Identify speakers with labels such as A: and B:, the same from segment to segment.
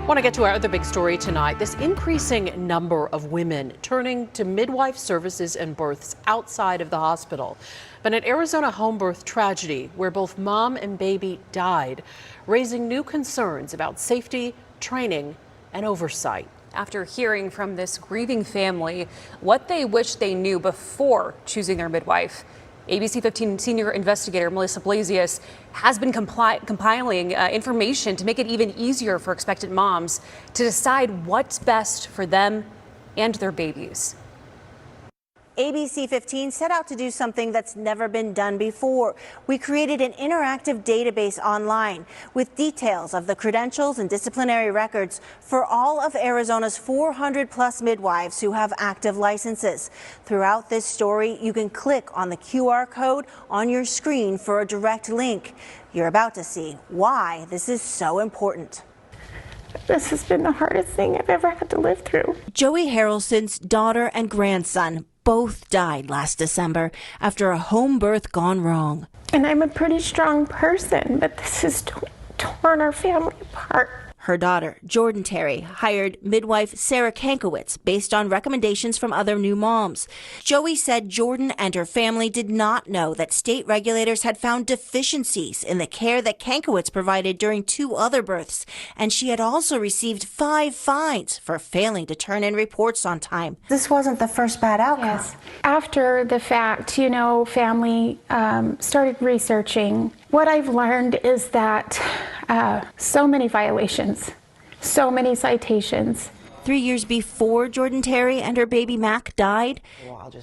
A: Want to get to our other big story tonight. This increasing number of women turning to midwife services and births outside of the hospital. But an Arizona home birth tragedy where both mom and baby died, raising new concerns about safety, training, and oversight.
B: After hearing from this grieving family what they wish they knew before choosing their midwife, ABC15 senior investigator Melissa Blasius has been compiling information to make it even easier for expectant moms to decide what's best for them and their babies.
C: ABC15 set out to do something that's never been done before. We created an interactive database online with details of the credentials and disciplinary records for all of Arizona's 400+ midwives who have active licenses. Throughout this story, you can click on the QR code on your screen for a direct link. You're about to see why this is so important.
D: This has been the hardest thing I've ever had to live through.
C: Joey Harrelson's daughter and grandson both died last December after a home birth gone wrong.
D: And I'm a pretty strong person, but this has torn our family apart.
C: Her daughter, Jordan Terry, hired midwife Sarah Kankowitz based on recommendations from other new moms. Joey said Jordan and her family did not know that state regulators had found deficiencies in the care that Kankowitz provided during 2 other births, and she had also received 5 fines for failing to turn in reports on time. This wasn't the first bad outcome.
D: Yes. After the fact, family started researching. What I've learned is that so many violations, so many citations.
C: 3 years before Jordan Terry and her baby Mac died,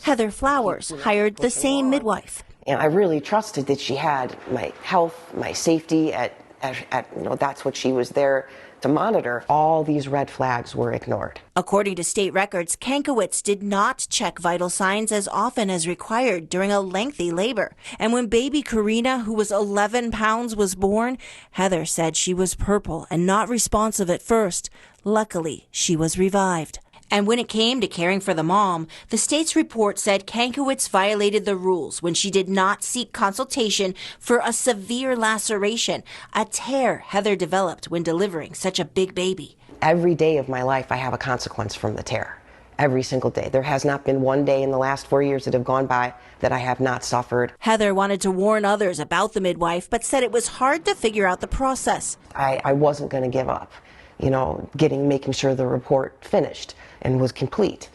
C: Heather Flowers hired the same midwife.
E: And I really trusted that she had my health, my safety that's what she was there to monitor. All these red flags were ignored.
C: According to state records, Kankowitz did not check vital signs as often as required during a lengthy labor. And when baby Karina, who was 11 pounds, was born, Heather said she was purple and not responsive at first. Luckily, she was revived. And when it came to caring for the mom, the state's report said Kankowitz violated the rules when she did not seek consultation for a severe laceration, a tear Heather developed when delivering such a big baby.
E: Every day of my life, I have a consequence from the tear. Every single day. There has not been one day in the last 4 years that have gone by that I have not suffered.
C: Heather wanted to warn others about the midwife, but said it was hard to figure out the process.
E: I wasn't going to give up, making sure the report finished and was complete.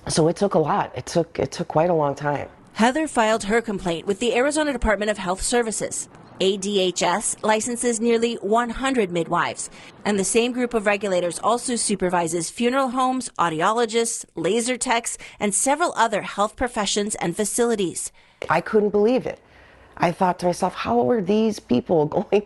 E: So it took a lot. It took quite a long time.
C: Heather filed her complaint with the Arizona Department of Health Services. ADHS licenses nearly 100 midwives, and the same group of regulators also supervises funeral homes, audiologists, laser techs, and several other health professions and facilities.
E: I couldn't believe it. I thought to myself, how are these people going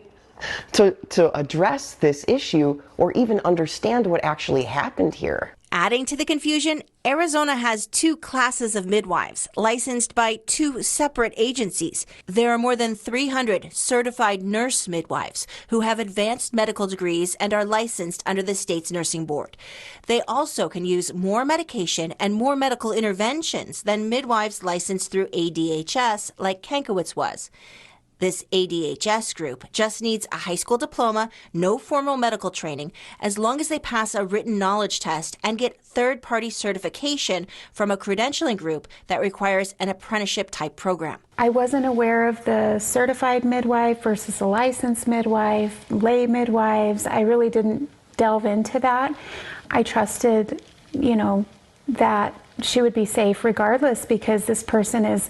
E: to address this issue or even understand what actually happened here?
C: Adding to the confusion, Arizona has 2 classes of midwives licensed by 2 separate agencies. There are more than 300 certified nurse midwives who have advanced medical degrees and are licensed under the state's nursing board. They also can use more medication and more medical interventions than midwives licensed through ADHS like Kankowitz was. This ADHS group just needs a high school diploma, no formal medical training, as long as they pass a written knowledge test and get third-party certification from a credentialing group that requires an apprenticeship-type program.
D: I wasn't aware of the certified midwife versus a licensed midwife, lay midwives. I really didn't delve into that. I trusted, that she would be safe regardless because this person is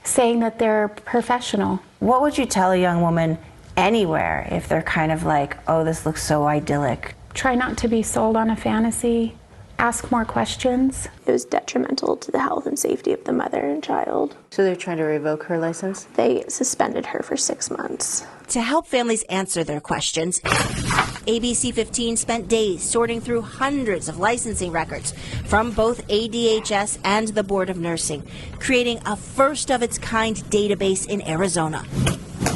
D: saying that they're professional.
F: What would you tell a young woman anywhere if they're kind of like, oh, this looks so idyllic?
D: Try not to be sold on a fantasy. Ask more questions.
G: It was detrimental to the health and safety of the mother and child.
F: So they're trying to revoke her license?
G: They suspended her for 6 months.
C: To help families answer their questions, ABC15 spent days sorting through hundreds of licensing records from both ADHS and the Board of Nursing, creating a first-of-its-kind database in Arizona.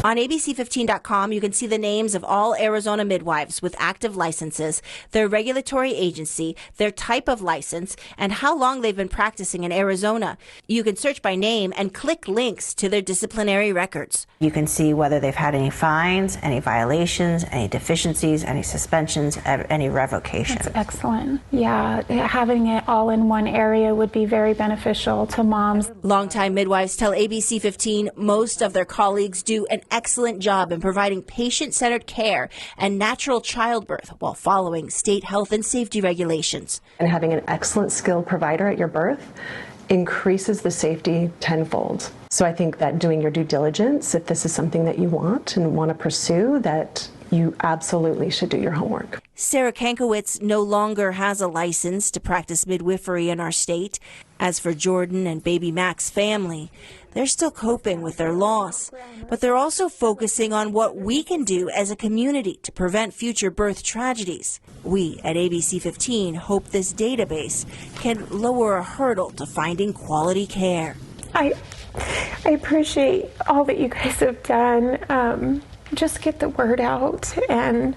C: On ABC15.com, you can see the names of all Arizona midwives with active licenses, their regulatory agency, their type of license, and how long they've been practicing in Arizona. You can search by name and click links to their disciplinary records.
F: You can see whether they've had any fines, any violations, any deficiencies, any suspensions, any revocations.
D: That's excellent. Yeah, having it all in one area would be very beneficial to moms.
C: Longtime midwives tell ABC15 most of their colleagues do an excellent job in providing patient-centered care and natural childbirth while following state health and safety regulations.
H: And having an excellent skilled provider at your birth increases the safety tenfold. So I think that doing your due diligence, if this is something that you want and want to pursue, that you absolutely should do your homework.
C: Sarah Kankowitz no longer has a license to practice midwifery in our state. As for Jordan and baby Mac's family, they're still coping with their loss, but they're also focusing on what we can do as a community to prevent future birth tragedies. We at ABC15 hope this database can lower a hurdle to finding quality care.
D: I appreciate all that you guys have done. Just get the word out, and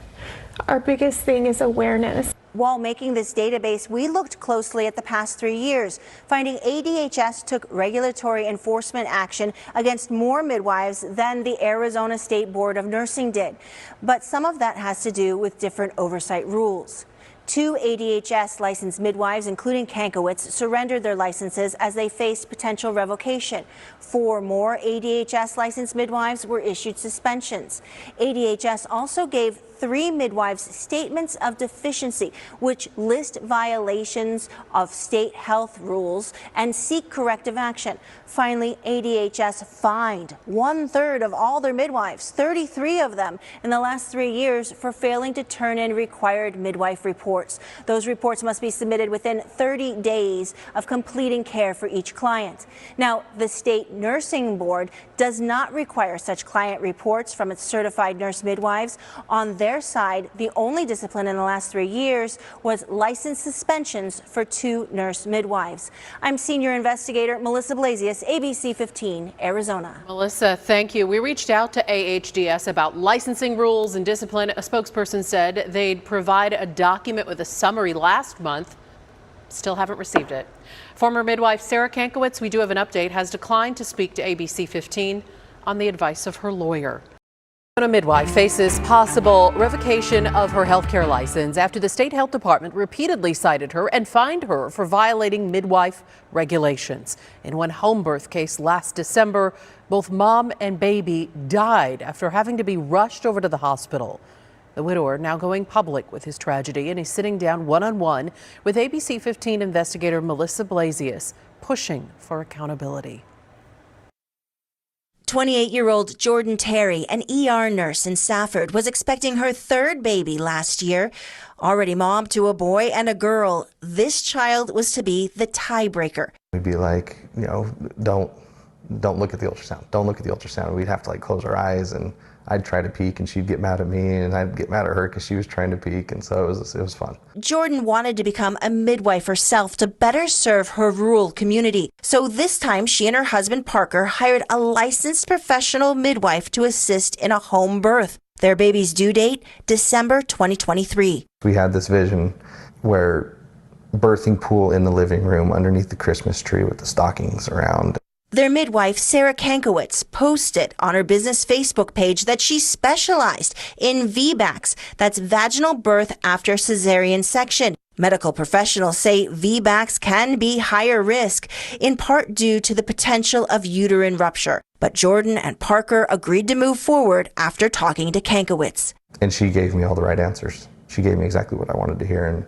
D: our biggest thing is awareness.
C: While making this database, we looked closely at the past 3 years, finding ADHS took regulatory enforcement action against more midwives than the Arizona State Board of Nursing did. But some of that has to do with different oversight rules. 2 ADHS licensed midwives, including Kankowitz, surrendered their licenses as they faced potential revocation. 4 more ADHS licensed midwives were issued suspensions. ADHS also gave 3 midwives statements of deficiency, which list violations of state health rules and seek corrective action. Finally, ADHS fined 1/3 of all their midwives, 33 of them, in the last 3 years for failing to turn in required midwife reports. Those reports must be submitted within 30 days of completing care for each client. Now, the State Nursing Board does not require such client reports from its certified nurse midwives. On their side, the only discipline in the last 3 years was license suspensions for 2 nurse midwives. I'm senior investigator Melissa Blasius, ABC15, Arizona.
A: Melissa, thank you. We reached out to AHDS about licensing rules and discipline. A spokesperson said they'd provide a document with a summary last month. Still haven't received it. Former midwife Sarah Kankowitz, we do have an update, has declined to speak to ABC15 on the advice of her lawyer. A midwife faces possible revocation of her healthcare license after the state health department repeatedly cited her and fined her for violating midwife regulations. In one home birth case last December, both mom and baby died after having to be rushed over to the hospital. The widower now going public with his tragedy, and he's sitting down one-on-one with ABC15 investigator Melissa Blasius, pushing for accountability.
C: 28-year-old Jordan Terry, an ER nurse in Safford, was expecting her 3rd baby last year. Already mom to a boy and a girl, this child was to be the tiebreaker.
I: We'd be like, you know, don't look at the ultrasound. Don't look at the ultrasound. We'd have to like close our eyes, and I'd try to peek and she'd get mad at me, and I'd get mad at her because she was trying to peek, and so it was fun.
C: Jordan wanted to become a midwife herself to better serve her rural community. So this time she and her husband Parker hired a licensed professional midwife to assist in a home birth. Their baby's due date, December 2023.
I: We had this vision where birthing pool in the living room underneath the Christmas tree with the stockings around.
C: Their midwife, Sarah Kankowitz, posted on her business Facebook page that she specialized in VBACs, that's vaginal birth after cesarean section. Medical professionals say VBACs can be higher risk, in part due to the potential of uterine rupture. But Jordan and Parker agreed to move forward after talking to Kankowitz.
I: And she gave me all the right answers. She gave me exactly what I wanted to hear. And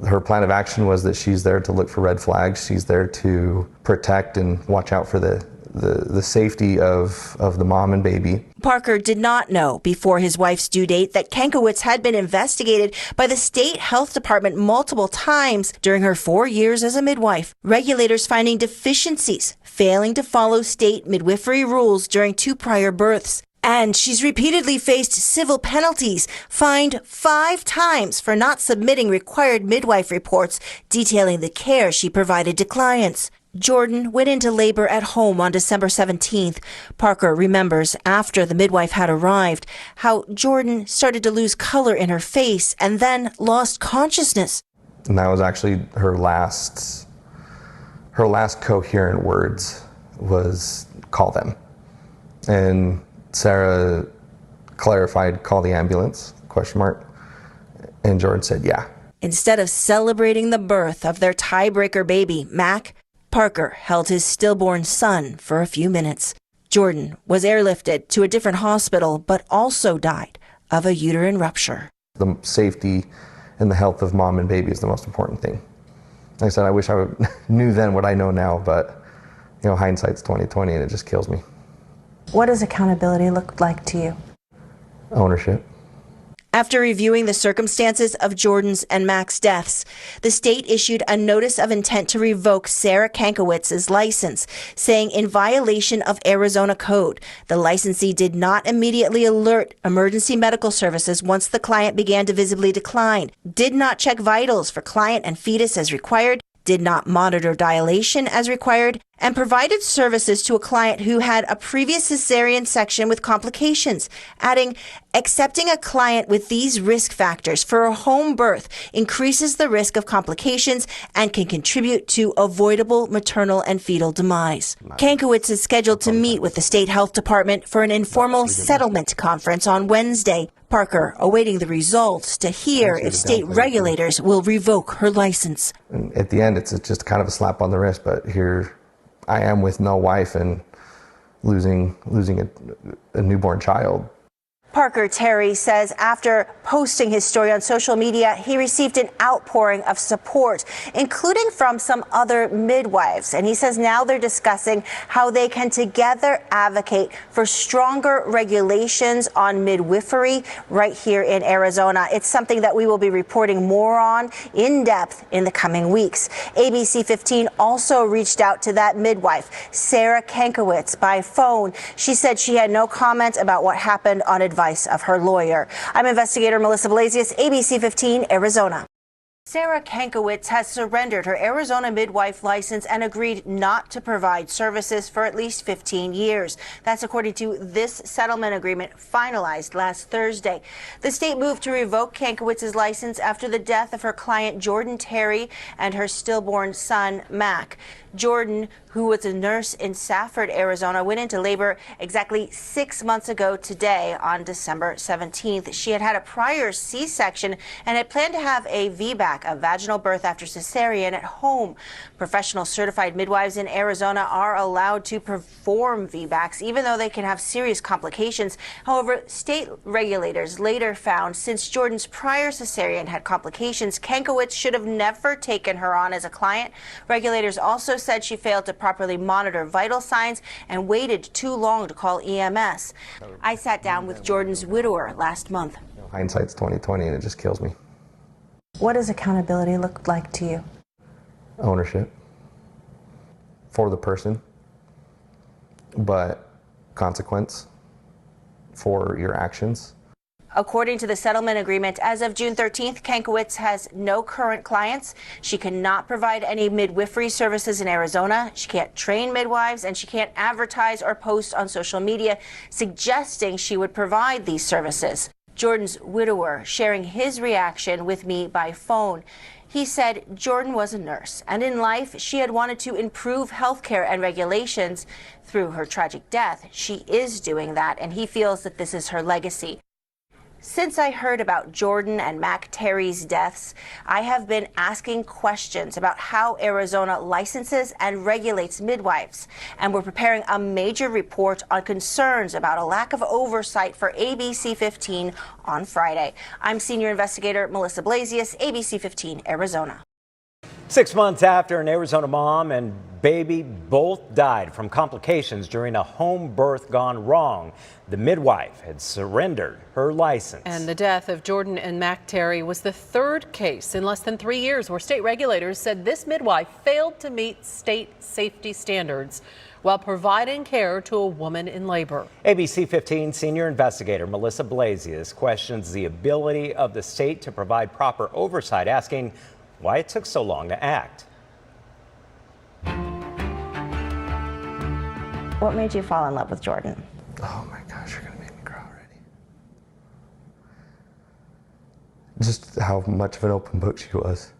I: her plan of action was that she's there to look for red flags. She's there to protect and watch out for the safety of the mom and baby.
C: Parker did not know before his wife's due date that Kankowitz had been investigated by the state health department multiple times during her 4 years as a midwife. Regulators finding deficiencies, failing to follow state midwifery rules during 2 prior births. And she's repeatedly faced civil penalties, fined 5 times for not submitting required midwife reports detailing the care she provided to clients. Jordan went into labor at home on December 17th. Parker remembers after the midwife had arrived how Jordan started to lose color in her face and then lost consciousness.
I: And that was actually her last coherent words was call them. And Sarah clarified, call the ambulance, ? And Jordan said, yeah.
C: Instead of celebrating the birth of their tiebreaker baby, Mac, Parker held his stillborn son for a few minutes. Jordan was airlifted to a different hospital, but also died of a uterine rupture.
I: The safety and the health of mom and baby is the most important thing. Like I said, I wish I knew then what I know now, but hindsight's 20/20 and it just kills me.
F: What does accountability look like to you?
I: Ownership.
C: After reviewing the circumstances of Jordan's and Mac's deaths, the state issued a notice of intent to revoke Sarah Kankowitz's license, saying in violation of Arizona code, the licensee did not immediately alert emergency medical services once the client began to visibly decline, did not check vitals for client and fetus as required, did not monitor dilation as required, and provided services to a client who had a previous cesarean section with complications, adding, accepting a client with these risk factors for a home birth increases the risk of complications and can contribute to avoidable maternal and fetal demise. Kankowitz is scheduled to meet with the state health department for an informal settlement conference on Wednesday. Parker awaiting the results to hear if state regulators will revoke her license.
I: And at the end, it's just kind of a slap on the wrist, but here I am with no wife and losing a newborn child.
C: Parker Terry says after posting his story on social media, he received an outpouring of support, including from some other midwives. And he says now they're discussing how they can together advocate for stronger regulations on midwifery right here in Arizona. It's something that we will be reporting more on in depth in the coming weeks. ABC15 also reached out to that midwife, Sarah Kankowitz, by phone. She said she had no comment about what happened on advice of her lawyer. I'm investigator Melissa Blasius, ABC15, Arizona. Sarah Kankowitz has surrendered her Arizona midwife license and agreed not to provide services for at least 15 years. That's according to this settlement agreement finalized last Thursday. The state moved to revoke Kankowitz's license after the death of her client Jordan Terry and her stillborn son Mac. Jordan, who was a nurse in Safford, Arizona, went into labor exactly 6 months ago today on December 17th. She had had a prior C-section and had planned to have a VBAC, a vaginal birth after cesarean, at home. Professional certified midwives in Arizona are allowed to perform VBACs, even though they can have serious complications. However, state regulators later found since Jordan's prior cesarean had complications, Kankowitz should have never taken her on as a client. Regulators also said she failed to properly monitor vital signs and waited too long to call EMS. I sat down with Jordan's widower last month.
I: Hindsight's 20/20 and it just kills me.
F: What does accountability look like to you?
I: Ownership for the person, but consequence for your actions.
C: According to the settlement agreement, as of June 13th, Kankowitz has no current clients. She cannot provide any midwifery services in Arizona. She can't train midwives, and she can't advertise or post on social media suggesting she would provide these services. Jordan's widower sharing his reaction with me by phone. He said Jordan was a nurse, and in life she had wanted to improve healthcare and regulations. Through her tragic death, she is doing that, and he feels that this is her legacy. Since I heard about Jordan and Mac Terry's deaths, I have been asking questions about how Arizona licenses and regulates midwives. And we're preparing a major report on concerns about a lack of oversight for ABC15 on Friday. I'm senior investigator Melissa Blasius, ABC15, Arizona.
J: 6 months after an Arizona mom and baby both died from complications during a home birth gone wrong, the midwife had surrendered her license.
A: And the death of Jordan and Mac Terry was the third case in less than 3 years where state regulators said this midwife failed to meet state safety standards while providing care to a woman in labor.
J: ABC15 senior investigator Melissa Blasius questions the ability of the state to provide proper oversight, asking why it took so long to act.
F: What made you fall in love with Jordan?
I: Oh my gosh, you're gonna make me cry already. Just how much of an open book she was.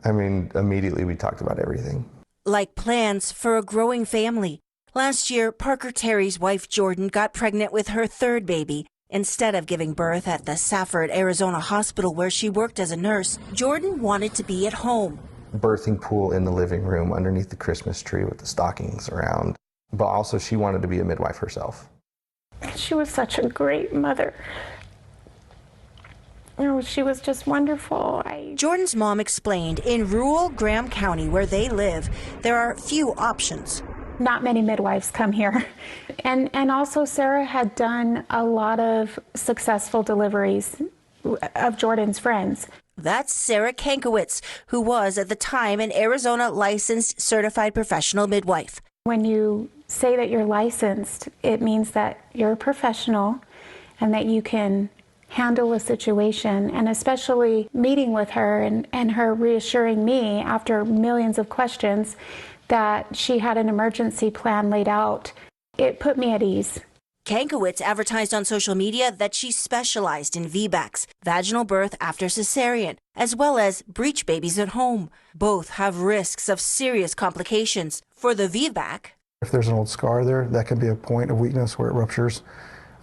I: I mean, immediately we talked about everything.
C: Like plans for a growing family. Last year, Parker Terry's wife Jordan got pregnant with her third baby. Instead of giving birth at the Safford, Arizona hospital where she worked as a nurse, Jordan wanted to be at home.
I: Birthing pool in the living room underneath the Christmas tree with the stockings around. But also she wanted to be a midwife herself.
D: She was such a great mother. She was just wonderful.
C: Jordan's mom explained in rural Graham County where they live, there are few options.
D: Not many midwives come here. And also Sarah had done a lot of successful deliveries of Jordan's friends.
C: That's Sarah Kankowitz, who was at the time an Arizona licensed certified professional midwife.
D: When you say that you're licensed, it means that you're a professional and that you can handle a situation, and especially meeting with her and her reassuring me after millions of questions that she had an emergency plan laid out. It put me at ease.
C: Kankowitz advertised on social media that she specialized in VBACs, vaginal birth after cesarean, as well as breech babies at home. Both have risks of serious complications. For the VBAC,
K: if there's an old scar there, that can be a point of weakness where it ruptures.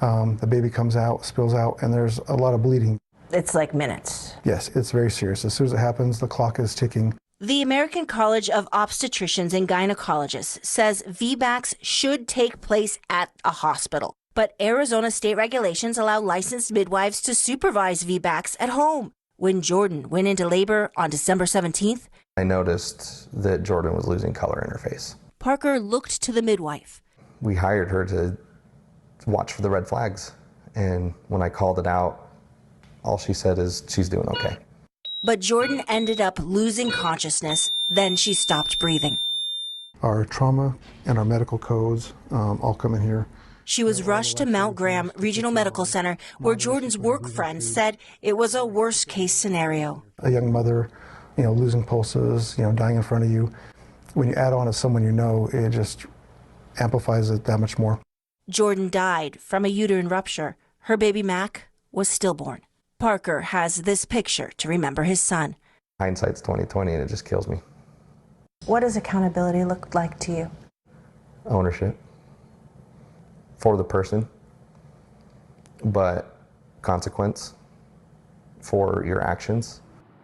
K: The baby comes out, spills out, and there's a lot of bleeding.
F: It's like minutes.
K: Yes, it's very serious. As soon as it happens, the clock is ticking.
C: the American College of Obstetricians and Gynecologists says VBACs should take place at a hospital. But Arizona state regulations allow licensed midwives to supervise VBACs at home. When Jordan went into labor on December 17th,
I: I noticed that Jordan was losing color in her face.
C: Parker looked to the midwife.
I: We hired her to watch for the red flags. And when I called it out, all she said is she's doing okay.
C: But Jordan ended up losing consciousness. Then she stopped breathing.
K: Our trauma and our medical codes all come in here.
C: She was rushed to Mount Graham Regional Medical Center, where Jordan's work friends said it was a worst-case scenario.
K: A young mother, losing pulses, dying in front of you. When you add on to someone you know, it just amplifies it that much more.
C: Jordan died from a uterine rupture. Her baby Mac was stillborn. Parker has this picture to remember his son.
I: Hindsight's 20/20, and it just kills me.
F: What does accountability look like to you?
I: Ownership for the person, but consequence for your actions.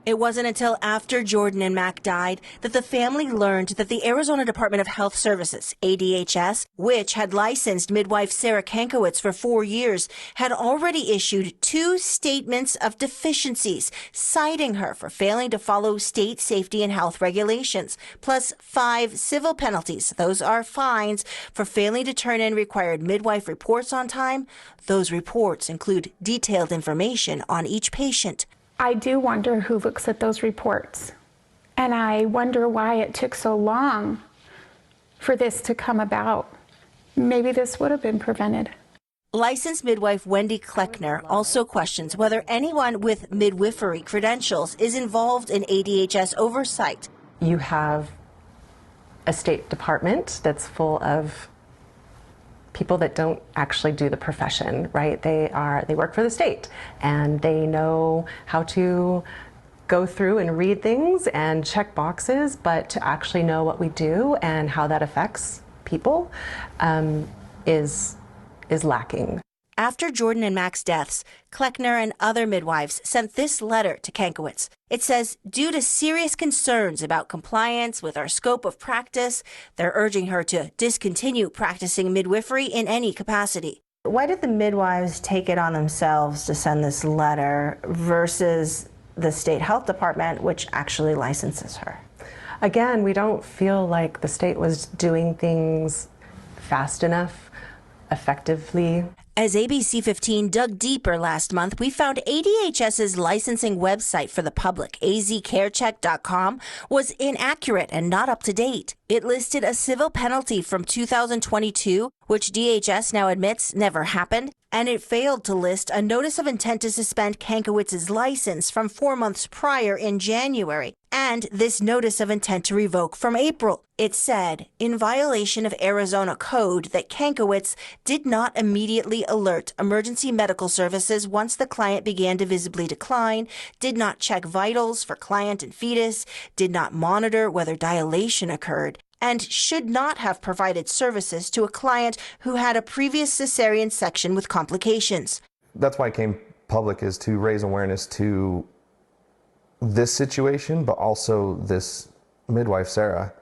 C: It wasn't until after Jordan and Mac died that the family learned that the Arizona Department of Health Services, ADHS, which had licensed midwife Sarah Kankowitz for 4 years, had already issued 2 statements of deficiencies, citing her for failing to follow state safety and health regulations, plus 5 civil penalties. Those are fines for failing to turn in required midwife reports on time. Those reports include detailed information on each patient.
D: I do wonder who looks at those reports. And I wonder why it took so long for this to come about. Maybe this would have been prevented.
C: Licensed midwife Wendy Kleckner also questions whether anyone with midwifery credentials is involved in ADHS oversight.
H: You have a state department that's full of people that don't actually do the profession, right? They work for the state and they know how to go through and read things and check boxes, but to actually know what we do and how that affects people is lacking.
C: After Jordan and Mac's deaths, Kleckner and other midwives sent this letter to Kankowitz. It says, due to serious concerns about compliance with our scope of practice, they're urging her to discontinue practicing midwifery in any capacity.
F: Why did the midwives take it on themselves to send this letter versus the state health department, which actually licenses her?
H: Again, we don't feel like the state was doing things fast enough, effectively.
C: As ABC15 dug deeper last month, we found ADHS's licensing website for the public, azcarecheck.com, was inaccurate and not up to date. It listed a civil penalty from 2022 which DHS now admits never happened, and it failed to list a notice of intent to suspend Kankowitz's license from 4 months prior in January, and this notice of intent to revoke from April. It said, in violation of Arizona code, that Kankowitz did not immediately alert emergency medical services once the client began to visibly decline, did not check vitals for client and fetus, did not monitor whether dilation occurred, and should not have provided services to a client who had a previous cesarean section with complications.
I: That's why it came public, is to raise awareness to this situation, but also this midwife, Sarah,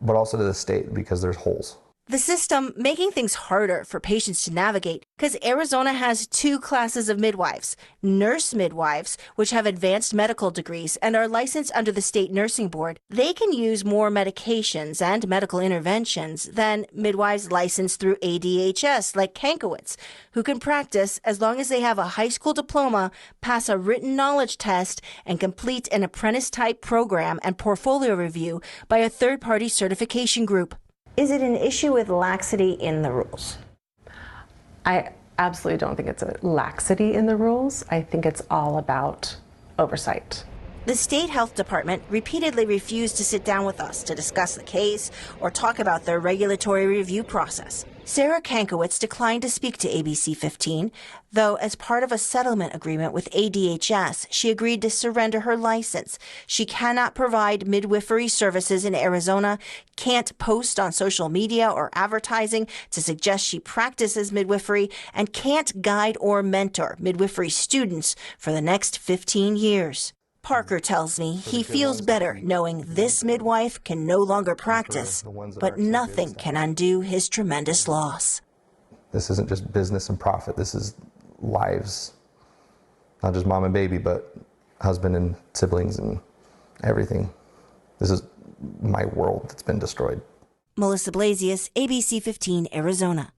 I: but also to the state, because there's holes.
C: The system making things harder for patients to navigate because Arizona has 2 classes of midwives. Nurse midwives, which have advanced medical degrees and are licensed under the state nursing board. They can use more medications and medical interventions than midwives licensed through ADHS like Kankowitz, who can practice as long as they have a high school diploma, pass a written knowledge test, and complete an apprentice-type program and portfolio review by a third-party certification group.
F: Is it an issue with laxity in the rules?
H: I absolutely don't think it's a laxity in the rules. I think it's all about oversight.
C: The state health department repeatedly refused to sit down with us to discuss the case or talk about their regulatory review process. Sarah Kankowitz declined to speak to ABC15, though as part of a settlement agreement with ADHS, she agreed to surrender her license. She cannot provide midwifery services in Arizona, can't post on social media or advertising to suggest she practices midwifery, and can't guide or mentor midwifery students for the next 15 years. Parker tells me he feels better knowing this midwife can no longer practice, but nothing can undo his tremendous loss.
I: This isn't just business and profit. This is lives, not just mom and baby, but husband and siblings and everything. This is my world that's been destroyed.
C: Melissa Blasius, ABC15, Arizona.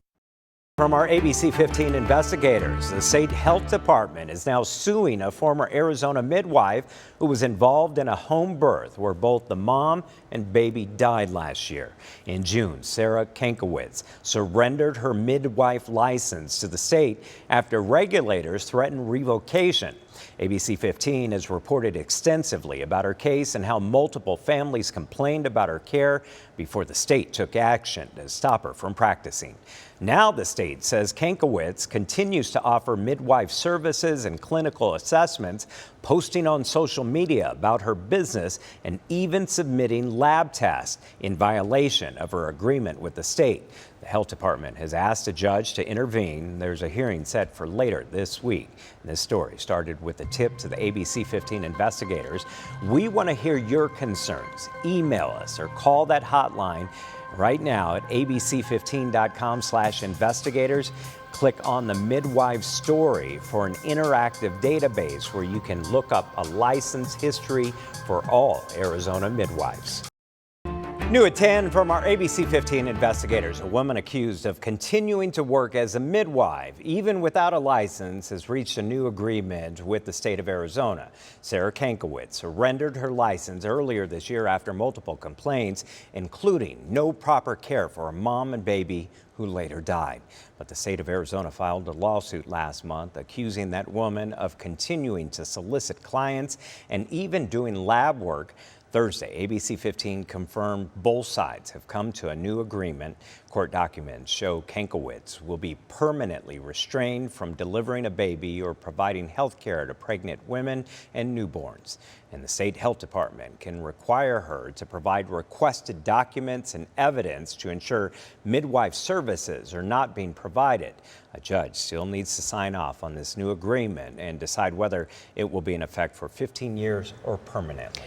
J: From our ABC15 investigators, the state health department is now suing a former Arizona midwife who was involved in a home birth where both the mom and baby died last year. In June, Sarah Kankowitz surrendered her midwife license to the state after regulators threatened revocation. ABC15 has reported extensively about her case and how multiple families complained about her care before the state took action to stop her from practicing. Now the state says Kankowitz continues to offer midwife services and clinical assessments, posting on social media about her business and even submitting lab tests in violation of her agreement with the state. The health department has asked a judge to intervene. There's a hearing set for later this week. And this story started with a tip to the ABC15 investigators. We want to hear your concerns. Email us or call that hotline right now at abc15.com/investigators. Click on the midwife story for an interactive database where you can look up a license history for all Arizona midwives. New at 10 from our ABC15 investigators. A woman accused of continuing to work as a midwife, even without a license, has reached a new agreement with the state of Arizona. Sarah Kankowitz surrendered her license earlier this year after multiple complaints, including no proper care for a mom and baby who later died. But the state of Arizona filed a lawsuit last month accusing that woman of continuing to solicit clients and even doing lab work. Thursday, ABC15 confirmed both sides have come to a new agreement. Court documents show Kankowitz will be permanently restrained from delivering a baby or providing health care to pregnant women and newborns. And the state health department can require her to provide requested documents and evidence to ensure midwife services are not being provided. A judge still needs to sign off on this new agreement and decide whether it will be in effect for 15 years or permanently.